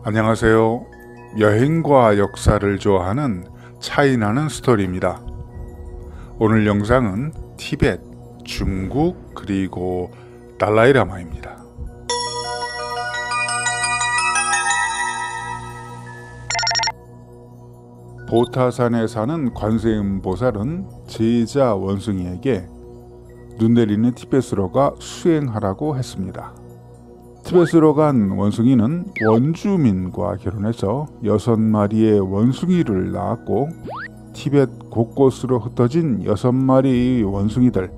안녕하세요. 여행과 역사를 좋아하는 차이나는 스토리입니다. 오늘 영상은 티벳, 중국, 그리고 달라이라마입니다. 보타산에 사는 관세음보살은 제자 원숭이에게 눈 내리는 티벳으로 가 수행하라고 했습니다. 티벳으로 간 원숭이는 원주민과 결혼해서 6마리의 원숭이를 낳았고, 티벳 곳곳으로 흩어진 6마리의 원숭이들,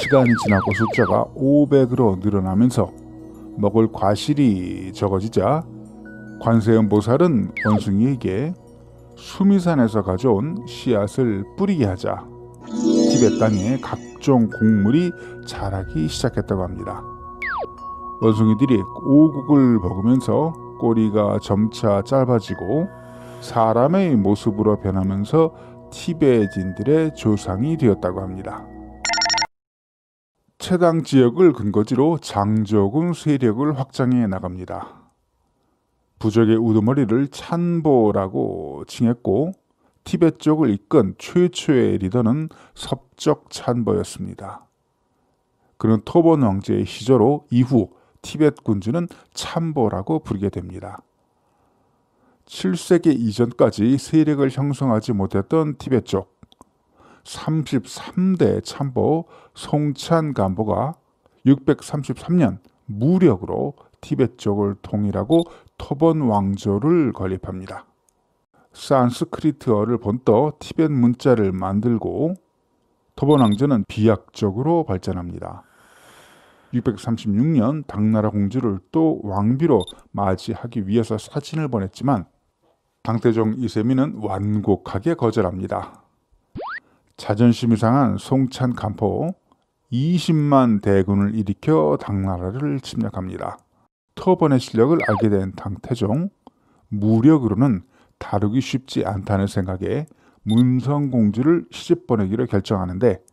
시간이 지나고 숫자가 500으로 늘어나면서 먹을 과실이 적어지자 관세음보살은 원숭이에게 수미산에서 가져온 씨앗을 뿌리게 하자 티벳 땅에 각종 곡물이 자라기 시작했다고 합니다. 원숭이들이 오곡을 먹으면서 꼬리가 점차 짧아지고 사람의 모습으로 변하면서 티베트인들의 조상이 되었다고 합니다. 채당 지역을 근거지로 장조군 세력을 확장해 나갑니다. 부족의 우두머리를 찬보라고 칭했고, 티벳 쪽을 이끈 최초의 리더는 섭적 찬보였습니다. 그는 토본 왕제의 시조로 이후 티벳 군주는 참보라고 부르게 됩니다. 7세기 이전까지 세력을 형성하지 못했던 티벳 쪽 33대 참보 송찬 간보가 633년 무력으로 티벳 쪽을 통일하고 토본 왕조를 건립합니다. 산스크리트어를 본떠 티벳 문자를 만들고 토본 왕조는 비약적으로 발전합니다. 636년 당나라 공주를 또 왕비로 맞이하기 위해서 사진을 보냈지만 당태종 이세민은 완곡하게 거절합니다. 자존심이 상한 송찬 간포 20만 대군을 일으켜 당나라를 침략합니다. 토번의 실력을 알게 된 당태종, 무력으로는 다루기 쉽지 않다는 생각에 문성공주를 시집 보내기로 결정하는데,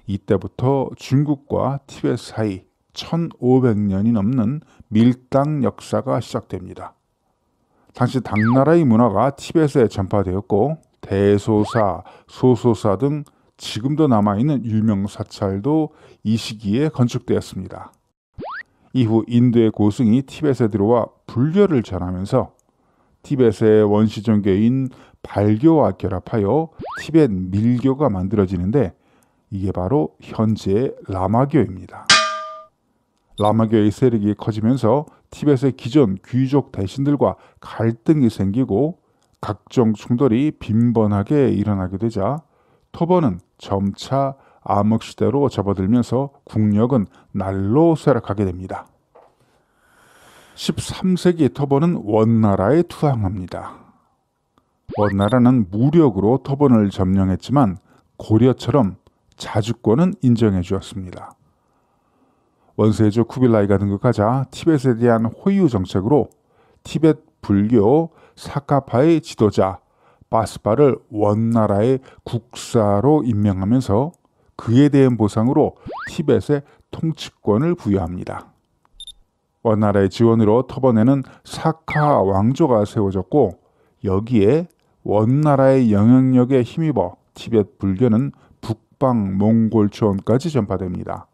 이때부터 중국과 티벳 사이 1500년이 넘는 밀당 역사가 시작됩니다. 당시 당나라의 문화가 티벳에 전파되었고, 대소사, 소소사 등 지금도 남아있는 유명 사찰도 이 시기에 건축되었습니다. 이후 인도의 고승이 티벳에 들어와 불교를 전하면서 티벳의 원시 종교인 발교와 결합하여 티벳 밀교가 만들어지는데, 이게 바로 현재의 라마교입니다. 라마교의 세력이 커지면서 티벳의 기존 귀족 대신들과 갈등이 생기고 각종 충돌이 빈번하게 일어나게 되자 토번은 점차 암흑시대로 접어들면서 국력은 날로 쇠락하게 됩니다. 13세기 토번은 원나라에 투항합니다. 원나라는 무력으로 토번을 점령했지만 고려처럼 자주권은 인정해 주었습니다. 원세조 쿠빌라이가 등극하자 티벳에 대한 호유 정책으로 티벳 불교 사카파의 지도자 바스파를 원나라의 국사로 임명하면서 그에 대한 보상으로 티벳의 통치권을 부여합니다. 원나라의 지원으로 토번에는 사카 왕조가 세워졌고, 여기에 원나라의 영향력에 힘입어 티벳 불교는 북방 몽골 초원까지 전파됩니다.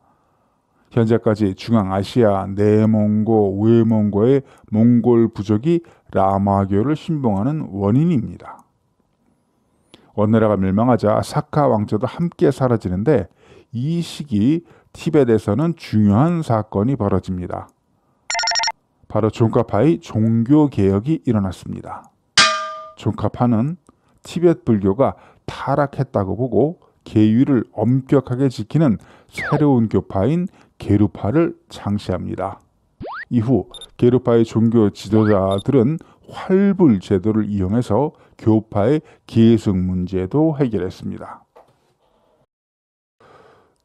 현재까지 중앙아시아 내몽고, 외몽고의 몽골 부족이 라마교를 신봉하는 원인입니다. 원나라가 멸망하자 사카 왕조도 함께 사라지는데, 이 시기 티벳에서는 중요한 사건이 벌어집니다. 바로 종카파의 종교개혁이 일어났습니다. 종카파는 티벳 불교가 타락했다고 보고 계율을 엄격하게 지키는 새로운 교파인 게루파를 창시합니다. 이후 게루파의 종교 지도자들은 활불 제도를 이용해서 교파의 계승 문제도 해결했습니다.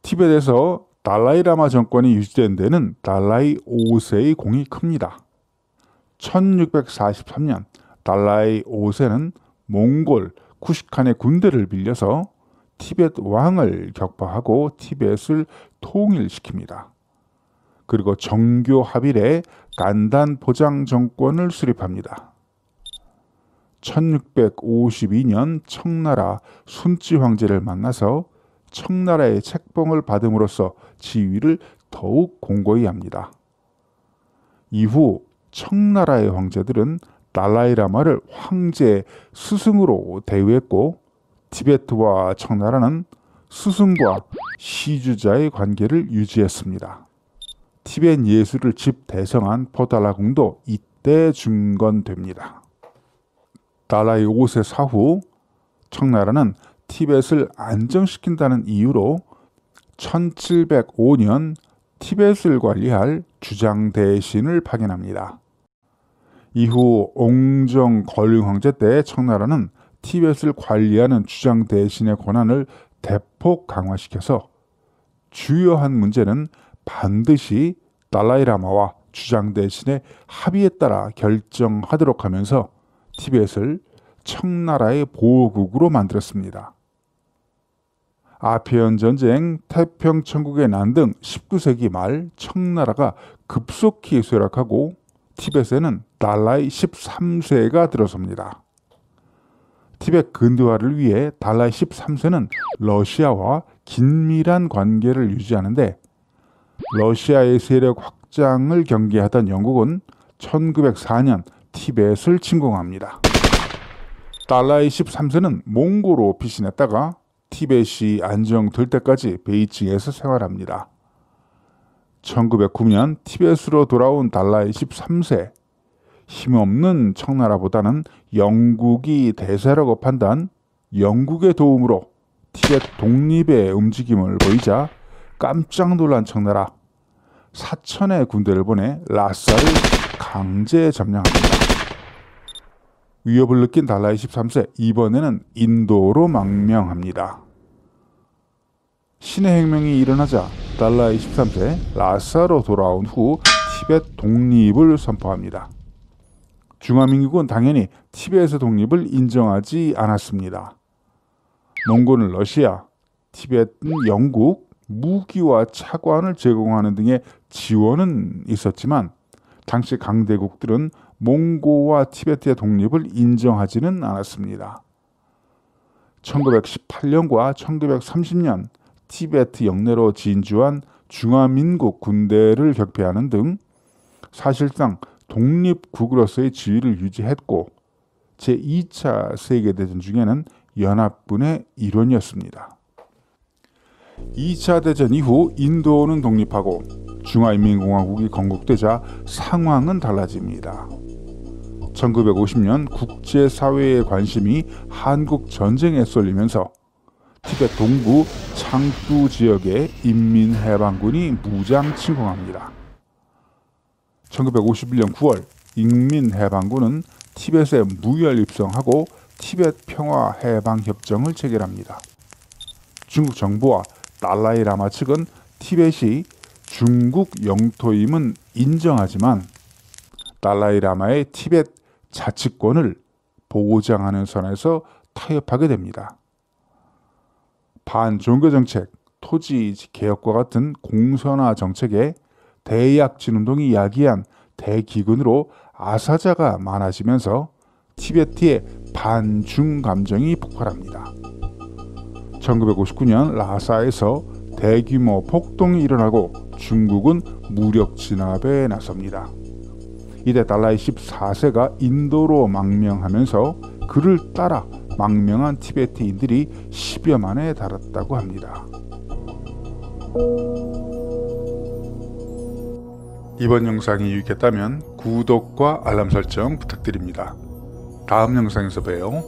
티벳에서 달라이라마 정권이 유지된 데는 달라이 5세의 공이 큽니다. 1643년 달라이 5세는 몽골 쿠시칸의 군대를 빌려서 티벳 왕을 격파하고 티벳을 통일시킵니다. 그리고 정교 합일에 간단 포장 정권을 수립합니다. 1652년 청나라 순치 황제를 만나서 청나라의 책봉을 받음으로써 지위를 더욱 공고히 합니다. 이후 청나라의 황제들은 달라이라마를 황제 스승으로 대우했고 티베트와 청나라는 스승과 시주자의 관계를 유지했습니다. 티벳 예술을 집대성한 포달라궁도 이때 증건됩니다. 달라이 5세 사후 청나라는 티벳을 안정시킨다는 이유로 1705년 티벳을 관리할 주장 대신을 파견합니다. 이후 옹정 걸릉 황제 때 청나라는 티벳을 관리하는 주장 대신의 권한을 대폭 강화시켜서 주요한 문제는 반드시 달라이라마와 주장 대신의 합의에 따라 결정하도록 하면서 티벳을 청나라의 보호국으로 만들었습니다. 아피언 전쟁, 태평천국의 난 등 19세기 말 청나라가 급속히 쇠락하고 티벳에는 달라이 13세가 들어섭니다. 티벳 근대화를 위해 달라이 13세는 러시아와 긴밀한 관계를 유지하는데 러시아의 세력 확장을 경계하던 영국은 1904년 티벳을 침공합니다. 달라이 13세는 몽고로 피신했다가 티벳이 안정될 때까지 베이징에서 생활합니다. 1909년 티벳으로 돌아온 달라이 13세, 힘없는 청나라보다는 영국이 대세라고 판단, 영국의 도움으로 티벳 독립의 움직임을 보이자 깜짝 놀란 청나라, 사천의 군대를 보내 라사를 강제 점령합니다. 위협을 느낀 달라이 13세, 이번에는 인도로 망명합니다. 신의 혁명이 일어나자 달라이 13세 라사로 돌아온 후 티벳 독립을 선포합니다. 중화민국은 당연히 티벳의 독립을 인정하지 않았습니다. 몽골은 러시아, 티벳은 영국, 무기와 차관을 제공하는 등의 지원은 있었지만 당시 강대국들은 몽고와 티베트의 독립을 인정하지는 않았습니다. 1918년과 1930년 티베트 영내로 진주한 중화민국 군대를 격퇴하는 등 사실상 독립국으로서의 지위를 유지했고 제2차 세계대전 중에는 연합군의 일원이었습니다. 2차 대전 이후 인도는 독립하고 중화인민공화국이 건국되자 상황은 달라집니다. 1950년 국제사회의 관심이 한국 전쟁에 쏠리면서 티벳 동부 창두 지역의 인민해방군이 무장 침공합니다. 1951년 9월 인민해방군은 티벳에 무혈 입성하고 티벳 평화해방협정을 체결합니다. 중국 정부와 달라이라마 측은 티벳이 중국 영토임은 인정하지만 달라이라마의 티벳 자치권을 보장하는 선에서 타협하게 됩니다. 반종교정책, 토지개혁과 같은 공선화 정책에 대약진운동이 야기한 대기근으로 아사자가 많아지면서 티베트의 반중 감정이 폭발합니다. 1959년 라사에서 대규모 폭동이 일어나고 중국은 무력 진압에 나섭니다. 이때 달라이 14세가 인도로 망명하면서 그를 따라 망명한 티베트인들이 10여 만에 달았다고 합니다. 이번 영상이 유익했다면 구독과 알람 설정 부탁드립니다. 다음 영상에서 봬요.